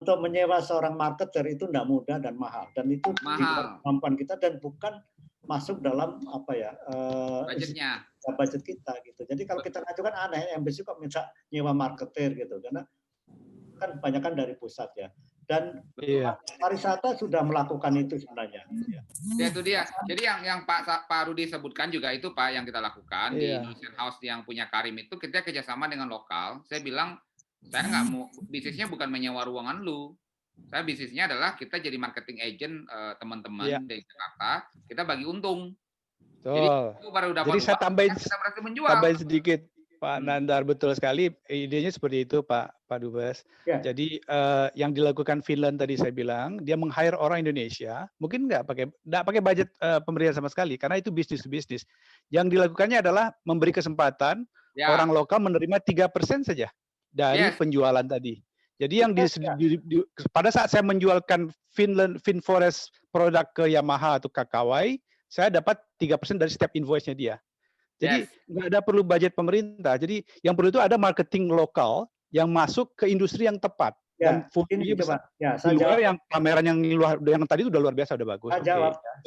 untuk menyewa seorang marketer itu tidak mudah dan mahal, dan itu di luar kemampuan kita dan bukan masuk dalam apa ya budgetnya, budget kita gitu. Jadi kalau kita ngajukan aneh, embassy kok minta nyewa marketer gitu, karena kan kebanyakan dari pusat ya. Dan pariwisata sudah melakukan itu sebenarnya. Ya itu dia. Jadi yang Pak Rudi sebutkan juga itu Pak yang kita lakukan di Indonesian House yang punya Karim itu, kita kerjasama dengan lokal. Saya bilang saya nggak mau, bisnisnya bukan menyewa ruangan lu. Saya bisnisnya adalah kita jadi marketing agent teman-teman dari Jakarta, kita bagi untung. Jadi itu baru dapat. Jadi saya tambahin sedikit. Pak Nandar, betul sekali, idenya seperti itu Pak Dubes. Jadi yang dilakukan Finland tadi saya bilang, dia meng-hire orang Indonesia, mungkin nggak pakai budget pemerintah sama sekali, karena itu bisnis to bisnis. Yang dilakukannya adalah memberi kesempatan orang lokal menerima 3% saja dari penjualan tadi. Jadi yang pada saat saya menjualkan FinForest produk ke Yamaha atau Kakawai, saya dapat 3% dari setiap invoice-nya dia. Jadi nggak ada perlu budget pemerintah. Jadi yang perlu itu ada marketing lokal yang masuk ke industri yang tepat. Dan fungsinya besar. Di luar yang pameran yang tadi itu udah luar biasa, udah bagus.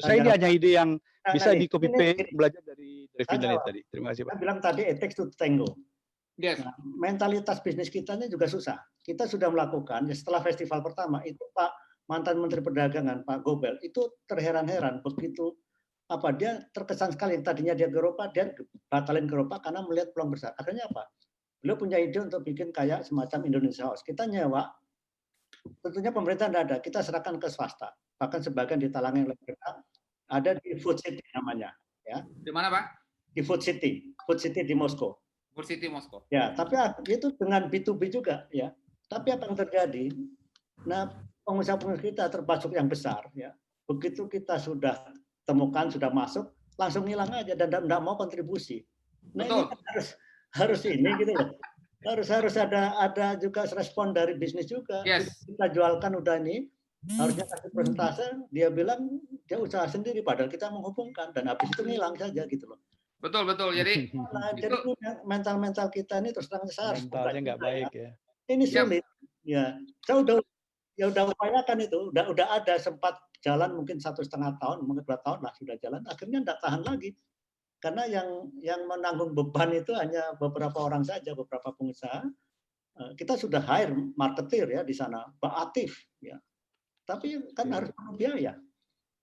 Saya ini hanya ide yang bisa di copy paste belajar dari Finland tadi. Terima kasih Pak. Saya bilang tadi it takes two to tango. Nah, mentalitas bisnis kita ini juga susah. Kita sudah melakukan setelah festival pertama itu Pak mantan Menteri Perdagangan Pak Gobel itu terheran-heran begitu dia terkesan sekali, tadinya dia ke Eropa, dia batalin ke Eropa karena melihat peluang besar. Akhirnya apa? Beliau punya ide untuk bikin kayak semacam Indonesia House. Kita nyewa, tentunya pemerintah tidak ada, kita serahkan ke swasta. Bahkan sebagian di talangan ada di Food City namanya. Ya. Di mana Pak? Di Food City di Moskow. Food City Moskow. Ya, tapi itu dengan B2B juga, ya. Tapi apa yang terjadi? Nah, pengusaha-pengusaha kita termasuk yang besar, ya. Begitu kita sudah temukan, sudah masuk, langsung hilang aja dan tidak mau kontribusi. Nah, ini kan harus ini gitu loh. Harus ada juga respon dari bisnis juga. Kita jualkan udah ini, harusnya kasih persentase, dia bilang dia usaha sendiri padahal kita menghubungkan dan habis itu ngilang saja gitu loh. Betul. Jadi jadi mental kita ini terus terang saya harus mentalnya nggak baik ya. Ini sulit. Ya, saya udah upayakan itu, udah ada sempat jalan mungkin 1,5 tahun, mungkin 2 tahun lah sudah jalan, akhirnya tidak tahan lagi. Karena yang menanggung beban itu hanya beberapa orang saja, beberapa pengusaha. Kita sudah hire marketer ya di sana, Pak Atif ya. Tapi kan harus perlu biaya.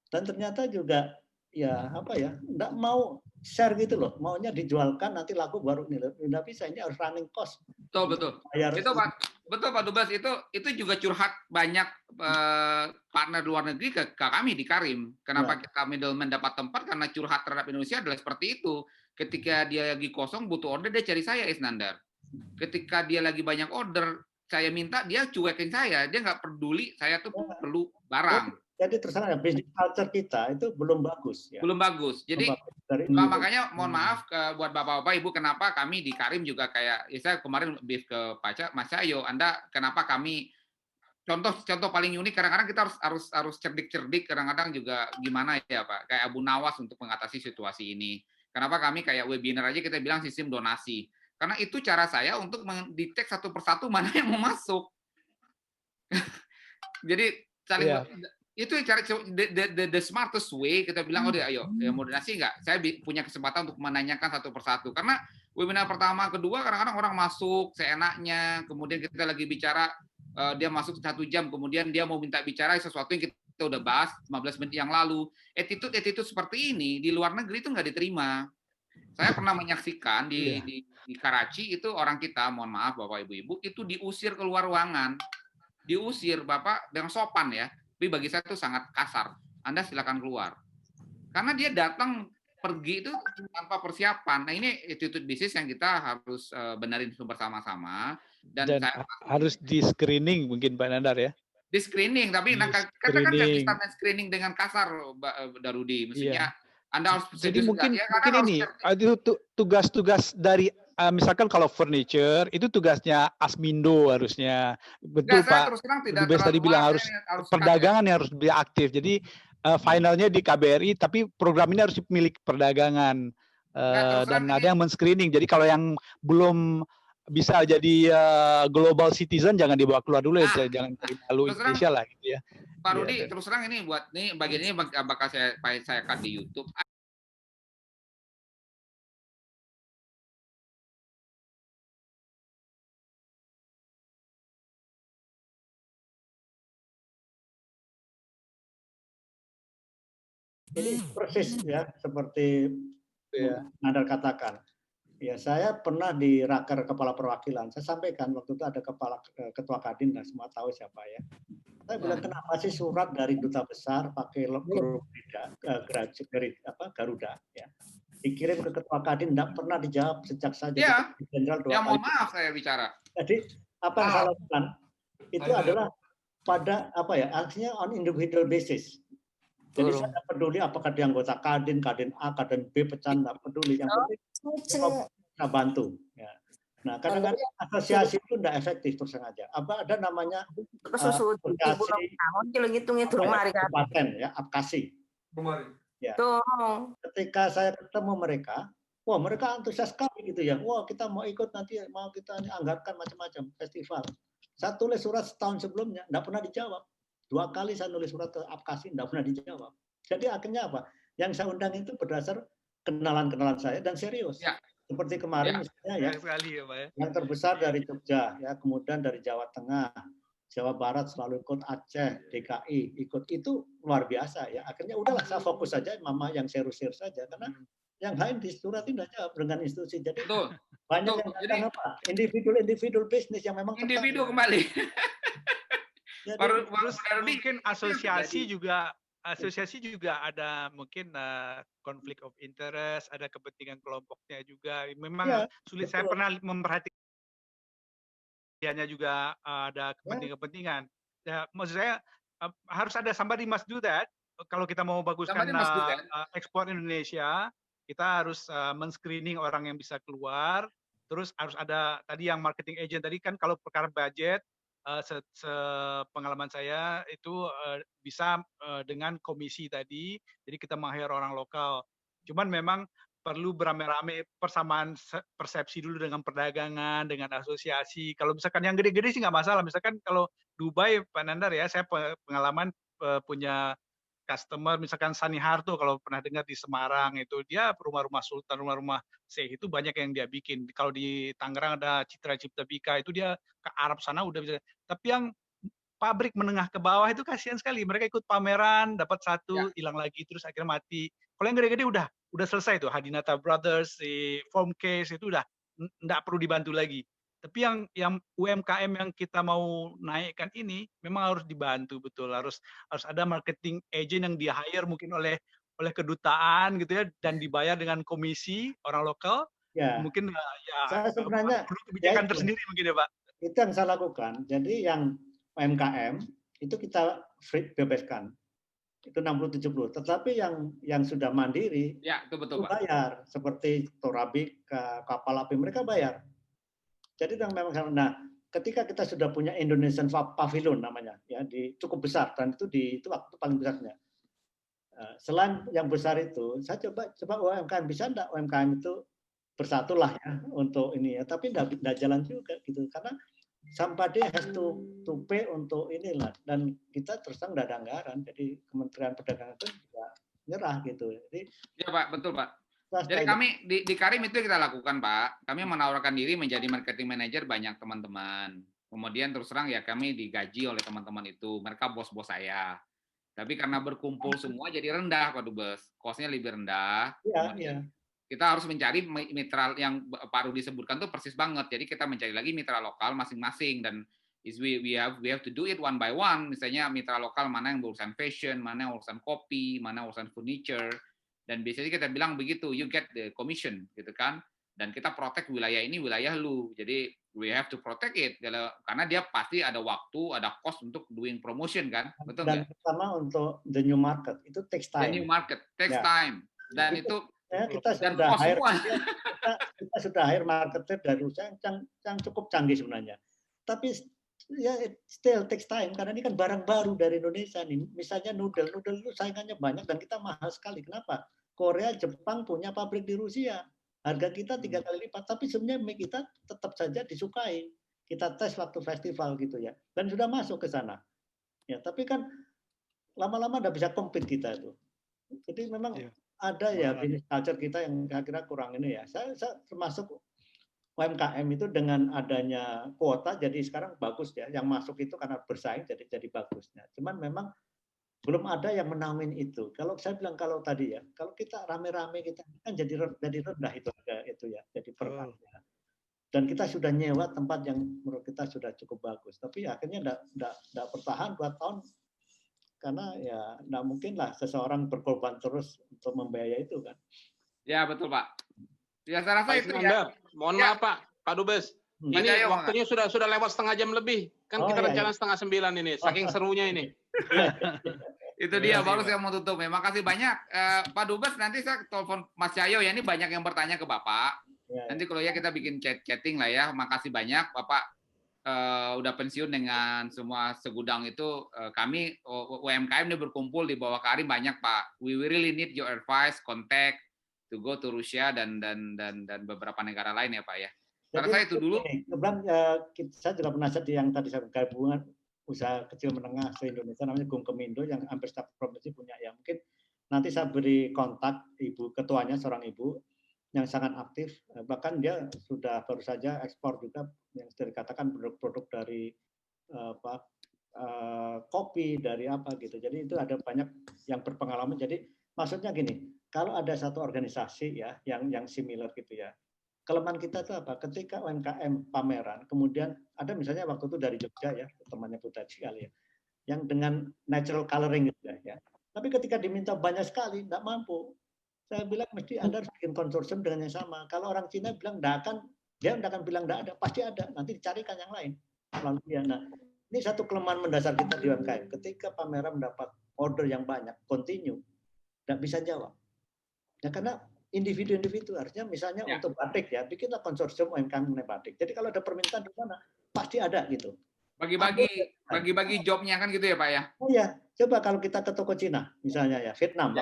Dan ternyata juga enggak mau share gitu loh, maunya dijualkan nanti laku baru nilai. Tidak bisa, ini harus running cost. Betul. Itu Pak Dubes, itu juga curhat banyak partner luar negeri ke kami di Karim. Kenapa kita middleman dapat tempat, karena curhat terhadap Indonesia adalah seperti itu. Ketika dia lagi kosong butuh order, dia cari saya, Isnandar. Ketika dia lagi banyak order, saya minta, dia cuekin saya. Dia nggak peduli saya tuh perlu barang. Jadi terus terang bisnis culture kita itu belum bagus. Ya. Belum bagus. Jadi makanya mohon maaf buat bapak-bapak, ibu, kenapa kami di Karim juga kayak, saya kemarin brief ke Mas Cahyo, Anda kenapa kami contoh paling unik, kadang-kadang kita harus cerdik-cerdik, kadang-kadang juga gimana ya Pak, kayak Abu Nawas untuk mengatasi situasi ini. Kenapa kami kayak webinar aja kita bilang sistem donasi. Karena itu cara saya untuk mendetek satu persatu mana yang mau masuk. Jadi saling itu cara the smartest way, kita bilang ayo mau donasi nggak, saya punya kesempatan untuk menanyakan satu persatu, karena webinar pertama kedua kadang-kadang orang masuk seenaknya, kemudian kita lagi bicara dia masuk 1 jam, kemudian dia mau minta bicara sesuatu yang kita udah bahas 15 menit yang lalu. Attitude seperti ini di luar negeri itu nggak diterima. Saya pernah menyaksikan di Karachi itu orang kita, mohon maaf Bapak Ibu-ibu, itu diusir keluar ruangan, diusir Bapak dengan sopan ya. Tapi bagi saya itu sangat kasar. Anda silakan keluar. Karena dia datang pergi itu tanpa persiapan. Nah, ini attitude bisnis yang kita harus benarin bersama-sama. Dan harus di screening mungkin Pak Nandar ya. Di screening, tapi katakan bisa screening dengan kasar, Darudi. Mestinya Anda harus. Jadi mungkin ini tugas-tugas dari misalkan kalau furniture itu tugasnya Asmindo harusnya, betul Pak Dubes tadi bilang harus perdagangan yang harus lebih aktif. Jadi finalnya di KBRI, tapi program ini harus milik perdagangan dan ada yang men-screening. Jadi kalau yang belum bisa jadi global citizen jangan dibawa keluar dulu ya, jangan cari malu Indonesia lah gitu ya. Pak Rudi, terus terang ini buat nih bagian ini bakal saya cut di YouTube. Jadi persis ya seperti Nandar katakan. Ya, saya pernah di raker kepala perwakilan. Saya sampaikan waktu itu ada ketua Kadin, dan semua tahu siapa ya. Saya bilang, kenapa sih surat dari duta besar pakai logo Garuda ya, dikirim ke ketua Kadin, tidak pernah dijawab sejak saya jadi jenderal 2 kali. Mohon maaf saya bicara. Jadi apa yang saya lakukan itu adalah pada aksinya on individual basis. Jadi saya tidak peduli apakah dia anggota Kadin, Kadin A, Kadin B, pecan, tidak peduli. Yang penting kita bantu. Ya. Nah, kadang-kadang asosiasi itu tidak efektif terus sengaja. Ada namanya asosiasi kabupaten, ya, Apkasi. Ya. Ketika saya ketemu mereka, wah mereka antusias sekali gitu ya. Wah kita mau ikut nanti, mau kita anggarkan macam-macam festival. Saya tulis surat setahun sebelumnya, tidak pernah dijawab. 2 kali saya nulis surat ke Apkasi, tidak pernah dijawab. Jadi akhirnya apa? Yang saya undang itu berdasar kenalan-kenalan saya dan serius. Ya. Seperti kemarin misalnya yang terbesar dari Jogja, ya, kemudian dari Jawa Tengah, Jawa Barat selalu ikut, Aceh, DKI ikut, itu luar biasa ya. Akhirnya udahlah saya fokus saja, mama yang serius saja, karena yang lain di surat tidak jawab dengan institusi. Jadi banyak yang datang apa? Individual bisnis yang memang individu kembali. Terus mungkin asosiasi juga ada mungkin konflik of interest, ada kepentingan kelompoknya juga. Memang sulit. Saya pernah memperhatikan juga ada kepentingan. Ya, maksud saya harus ada somebody must do that. Kalau kita mau baguskan ekspor Indonesia, kita harus men-screening orang yang bisa keluar. Terus harus ada tadi yang marketing agent tadi kan, kalau perkara budget, pengalaman saya itu bisa dengan komisi tadi, jadi kita meng-hire orang lokal. Cuman memang perlu beramai-ramai persamaan persepsi dulu dengan perdagangan, dengan asosiasi. Kalau misalkan yang gede-gede sih nggak masalah. Misalkan kalau Dubai, Pak Nandar ya, saya pengalaman punya customer, misalkan Sani Harto, kalau pernah dengar di Semarang itu, dia rumah-rumah sultan, rumah-rumah Syekh itu banyak yang dia bikin. Kalau di Tangerang ada Citra Cipta Bika, itu dia ke Arab sana udah bisa. Tapi yang pabrik menengah ke bawah itu kasihan sekali. Mereka ikut pameran, dapat satu, hilang lagi, terus akhirnya mati. Kalau yang gede-gede udah selesai tuh. Hadinata Brothers, si Formcase itu udah nggak perlu dibantu lagi. Tapi yang UMKM yang kita mau naikkan ini memang harus dibantu betul. Harus ada marketing agent yang di-hire mungkin oleh kedutaan gitu ya, dan dibayar dengan komisi orang lokal. Ya. Mungkin saya sebenarnya perlu kebijakan tersendiri mungkin ya Pak. Itu yang saya lakukan. Jadi yang UMKM itu kita free bebaskan. Itu 60-70. Tetapi yang sudah mandiri itu betul, itu bayar. Seperti Torabik, kapal api, mereka bayar. Jadi yang memang, nah ketika kita sudah punya Indonesian Pavilion namanya, ya cukup besar, dan itu waktu paling besarnya. Selain yang besar itu, saya coba UMKM, bisa enggak UMKM itu bersatulah ya untuk ini ya, tapi enggak jalan juga gitu, karena somebody has to pay untuk inilah, dan kita terus terang enggak ada anggaran, jadi Kementerian Perdagangan itu juga nyerah gitu. Jadi ya Pak, betul Pak. Jadi kami di Karim itu kita lakukan Pak, kami menawarkan diri menjadi marketing manager banyak teman-teman. Kemudian terus terang ya kami digaji oleh teman-teman itu, mereka bos-bos saya. Tapi karena berkumpul semua jadi rendah Pak Dubes, cost-nya lebih rendah. Kemudian kita harus mencari mitra yang Pak Rudi sebutkan tuh persis banget. Jadi kita mencari lagi mitra lokal masing-masing, dan we have to do it one by one. Misalnya mitra lokal mana yang berurusan fashion, mana yang urusan kopi, mana urusan furniture. Dan biasanya kita bilang begitu, you get the commission gitu kan. Dan kita protect wilayah ini, wilayah lu. Jadi we have to protect it karena dia pasti ada waktu, ada cost untuk doing promotion kan. Betul nggak? Dan terutama untuk the new market itu takes time. The new market takes time. Dan itu kita sudah hire marketer dari Rusia yang cukup canggih sebenarnya. Tapi ya still takes time karena ini kan barang baru dari Indonesia nih. Misalnya noodle itu saingannya banyak dan kita mahal sekali. Kenapa? Korea, Jepang punya pabrik di Rusia. Harga kita 3 kali lipat, tapi sebenarnya mie kita tetap saja disukai. Kita tes waktu festival gitu ya, dan sudah masuk ke sana. Ya, tapi kan lama-lama udah bisa compete kita itu. Jadi memang ada ya business culture kita yang kira-kira kurang ini ya. Saya termasuk UMKM itu dengan adanya kuota jadi sekarang bagus ya. Yang masuk itu karena bersaing jadi bagusnya. Cuman memang belum ada yang menamin itu. Kalau saya bilang kalau tadi ya, kalau kita rame-rame kita kan jadi rendah itu ya, jadi per kapita. Dan kita sudah nyewa tempat yang menurut kita sudah cukup bagus. Tapi akhirnya enggak bertahan 2 tahun karena ya enggak mungkin lah seseorang berkorban terus untuk membiayai itu kan. Ya betul Pak. Ya saya rasa itu ya. Mohon maaf Pak Dubes. Ini waktunya sudah lewat setengah jam lebih. Kan kita rencana 8:30 ini. Saking serunya ini. Itu dia baru saya mau tutup ya. Makasih banyak Pak Dubes, nanti saya telepon Mas Cahyo ya, ini banyak yang bertanya ke Bapak. Nanti kalau ya kita bikin chatting lah ya. Makasih banyak Bapak udah pensiun dengan semua segudang itu. Kami UMKM ini berkumpul di bawah Karim banyak Pak. We really need your advice, contact to go to Rusia dan beberapa negara lain ya Pak ya. Karena saya itu dulu. Kebetulan saya juga pernah di yang tadi saya gabungan usaha kecil menengah se-Indonesia namanya Gumkemindo yang hampir setiap provinsi punya ya. Mungkin nanti saya beri kontak ibu ketuanya, seorang ibu yang sangat aktif, bahkan dia sudah baru saja ekspor juga yang sudah dikatakan produk-produk dari kopi, dari apa gitu. Jadi itu ada banyak yang berpengalaman. Jadi maksudnya gini, kalau ada satu organisasi ya yang similar gitu ya. Kelemahan kita itu apa? Ketika UMKM pameran, kemudian ada misalnya waktu itu dari Jogja ya, temannya Putra sekali ya, yang dengan natural coloring gitu ya. Tapi ketika diminta banyak sekali, tidak mampu. Saya bilang mesti Anda harus bikin konsorsium dengan yang sama. Kalau orang Cina bilang tidak akan, dia tidak akan bilang tidak ada, pasti ada. Nanti dicarikan yang lain. Nah, ini satu kelemahan mendasar kita di UMKM. Ketika pameran mendapat order yang banyak, continue, tidak bisa jawab. Ya karena individu-individu artinya misalnya untuk batik ya, bikinlah konsorsium UMKM mengenai batik. Jadi kalau ada permintaan di sana, pasti ada gitu. Bagi-bagi jobnya kan gitu ya Pak ya? Oh ya, coba kalau kita ke toko Cina misalnya ya, Vietnam.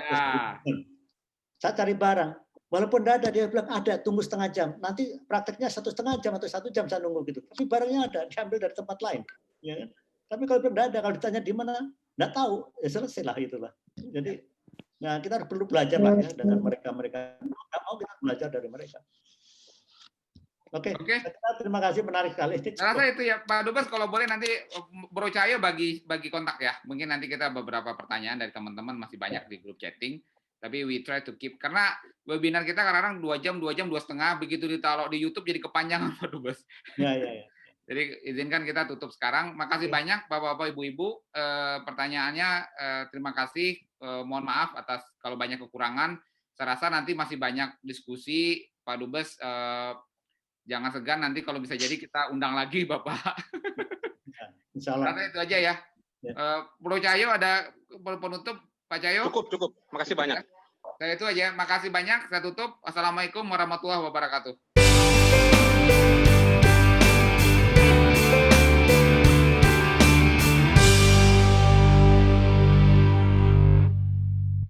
Saya cari barang, walaupun tidak ada, dia bilang ada, tunggu setengah jam. Nanti prakteknya 1,5 jam atau 1 jam saya nunggu gitu. Tapi barangnya ada, diambil dari tempat lain. Ya kan? Tapi kalau tidak ada, kalau ditanya di mana, tidak tahu, ya selesai lah itulah. Jadi nah, kita perlu belajar lah ya dengan mereka. Nggak mau kita belajar dari mereka. Oke. Terima kasih, menarik sekali. Saya rasa itu ya Pak Dubes, kalau boleh nanti Bro Cahyo bagi kontak ya. Mungkin nanti kita beberapa pertanyaan dari teman-teman masih banyak di grup chatting. Tapi we try to keep, karena webinar kita kadang-kadang 2 jam, 2,5 begitu ditaruh di YouTube jadi kepanjangan Pak Dubes. Ya. Jadi izinkan kita tutup sekarang. Makasih banyak Bapak-bapak, Ibu-ibu. Pertanyaannya terima kasih. Mohon maaf atas kalau banyak kekurangan. Saya rasa nanti masih banyak diskusi Pak Dubes. Jangan segan nanti kalau bisa jadi kita undang lagi Bapak. Insyaallah. Karena itu aja ya. Bro Cahyo ada penutup Pak Cahyo? Cukup. Makasih banyak. Saya itu aja. Makasih banyak. Saya tutup. Assalamualaikum warahmatullahi wabarakatuh.